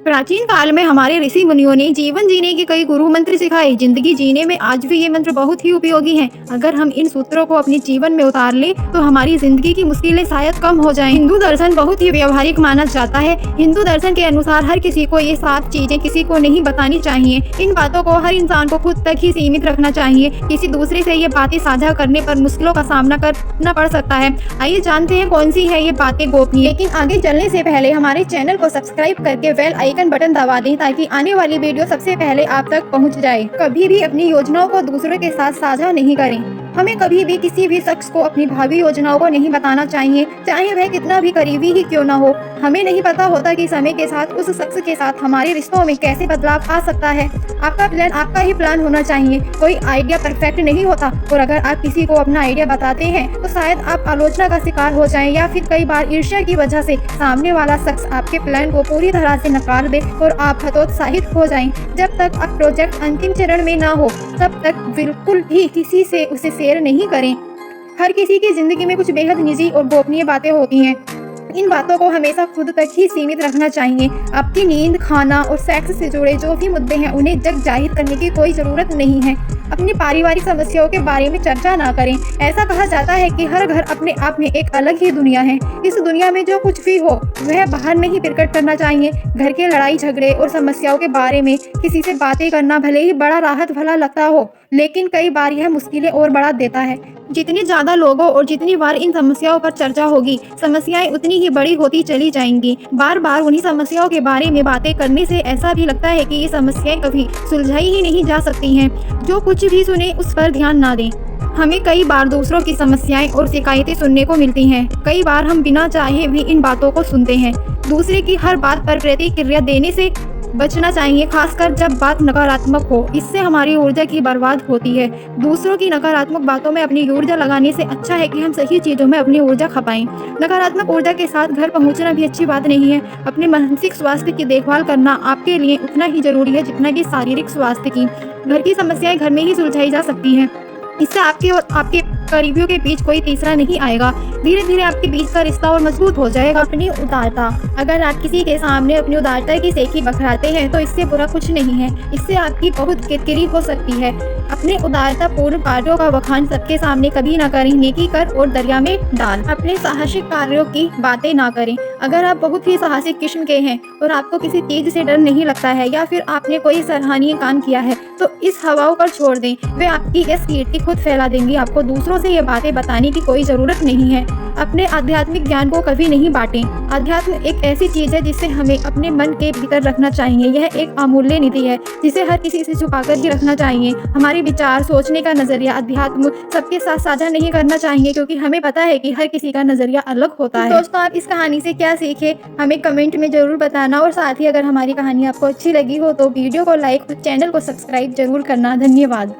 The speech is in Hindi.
प्राचीन काल में हमारे ऋषि मुनियों ने जीवन जीने के कई गुरु मंत्र सिखाए। जिंदगी जीने में आज भी ये मंत्र बहुत ही उपयोगी हैं। अगर हम इन सूत्रों को अपने जीवन में उतार ले तो हमारी जिंदगी की मुश्किलें शायद कम हो जाएं। हिंदू दर्शन बहुत ही व्यवहारिक माना जाता है। हिंदू दर्शन के अनुसार हर किसी को ये 7 चीजें किसी को नहीं बतानी चाहिए। इन बातों को हर इंसान को खुद तक ही सीमित रखना चाहिए। किसी दूसरे से ये बातें साझा करने पर मुश्किलों का सामना करना पड़ सकता है। आइए जानते हैं कौन सी है ये बातें गोपनीय। लेकिन आगे चलने से पहले हमारे चैनल को सब्सक्राइब करके बेल आइकन बटन दबा दें ताकि आने वाली वीडियो सबसे पहले आप तक पहुंच जाए। कभी भी अपनी योजनाओं को दूसरों के साथ साझा नहीं करें। हमें कभी भी किसी भी शख्स को अपनी भावी योजनाओं को नहीं बताना चाहिए, चाहे वह कितना भी करीबी ही क्यों ना हो। हमें नहीं पता होता कि समय के साथ उस शख्स के साथ हमारे रिश्तों में कैसे बदलाव आ सकता है। आपका प्लान आपका ही प्लान होना चाहिए। कोई आइडिया परफेक्ट नहीं होता और अगर आप किसी को अपना आइडिया बताते हैं तो शायद आप आलोचना का शिकार हो जाएं या फिर कई बार ईर्ष्या की वजह से सामने वाला शख्स आपके प्लान को पूरी तरह से नकार दे और आप हतोत्साहित हो जाएं। जब तक आप प्रोजेक्ट अंतिम चरण में ना हो तब तक बिल्कुल भी किसी से उसे शेयर नहीं करें। हर किसी की जिंदगी में कुछ बेहद निजी और गोपनीय बातें होती हैं। इन बातों को हमेशा खुद तक ही सीमित रखना चाहिए। आपकी नींद, खाना और सेक्स से जुड़े जो भी मुद्दे हैं उन्हें जग जाहिर करने की कोई जरूरत नहीं है। अपनी पारिवारिक समस्याओं के बारे में चर्चा ना करें। ऐसा कहा जाता है कि हर घर अपने आप में एक अलग ही दुनिया है। इस दुनिया में जो कुछ भी हो वह बाहर नहीं प्रकट करना चाहिए। घर के लड़ाई झगड़े और समस्याओं के बारे में किसी से बातें करना भले ही बड़ा राहत भला लगता हो, लेकिन कई बार यह मुश्किलें और बढ़ा देता है। जितने ज्यादा लोगों और जितनी बार इन समस्याओं पर चर्चा होगी, समस्याएं उतनी ही बड़ी होती चली जाएंगी। बार बार उन्हीं समस्याओं के बारे में बातें करने से ऐसा भी लगता है कि ये समस्याएं कभी सुलझाई ही नहीं जा सकती हैं। जो कुछ भी सुने उस पर ध्यान ना दें। हमें कई बार दूसरों की समस्याएं और शिकायतें सुनने को मिलती हैं। कई बार हम बिना चाहे भी इन बातों को सुनते हैं। दूसरे की हर बात पर प्रतिक्रिया देने से बचना चाहिए, खासकर जब बात नकारात्मक हो। इससे हमारी ऊर्जा की बर्बाद होती है। दूसरों की नकारात्मक बातों में अपनी ऊर्जा लगाने से अच्छा है कि हम सही चीजों में अपनी ऊर्जा खपाएं। नकारात्मक ऊर्जा के साथ घर पहुंचना भी अच्छी बात नहीं है। अपने मानसिक स्वास्थ्य की देखभाल करना आपके लिए उतना ही जरूरी है जितना कि शारीरिक स्वास्थ्य की। घर की समस्याएं घर में ही सुलझाई जा सकती हैं। इससे आपके और आपके करीबियों के बीच कोई तीसरा नहीं आएगा। धीरे धीरे आपके बीच का रिश्ता और मजबूत हो जाएगा। अपनी उदारता। अगर आप किसी के सामने अपनी उदारता की सेखी बखराते हैं तो इससे बुरा कुछ नहीं है। इससे आपकी बहुत किरकिरी हो सकती है। अपने उदारता पूर्ण कार्यों का बखान सबके सामने कभी ना करें। नेकी कर और दरिया में डाल। अपने साहसिक कार्यों की बातें ना करें। अगर आप बहुत ही साहसिक किस्म के हैं और आपको किसी चीज से डर नहीं लगता है या फिर आपने कोई सराहनीय काम किया है तो इस हवाओं पर छोड़ दें। वे आपकी इस कीर्ति खुद फैला देंगी। आपको दूसरों से ये बातें बताने की कोई जरूरत नहीं है। अपने आध्यात्मिक ज्ञान को कभी नहीं बांटें। अध्यात्म एक ऐसी चीज है जिसे हमें अपने मन के भीतर रखना चाहिए। यह एक अमूल्य निधि है जिसे हर किसी से छुपाकर ही रखना चाहिए। हमारे विचार, सोचने का नजरिया, अध्यात्म सबके साथ साझा नहीं करना चाहिए क्योंकि हमें पता है कि हर किसी का नजरिया अलग होता है। दोस्तों, आप इस कहानी से क्या सीखे हमें कमेंट में जरूर बताना और साथ ही अगर हमारी कहानी आपको अच्छी लगी हो तो वीडियो को लाइक और चैनल को सब्सक्राइब जरूर करना। धन्यवाद।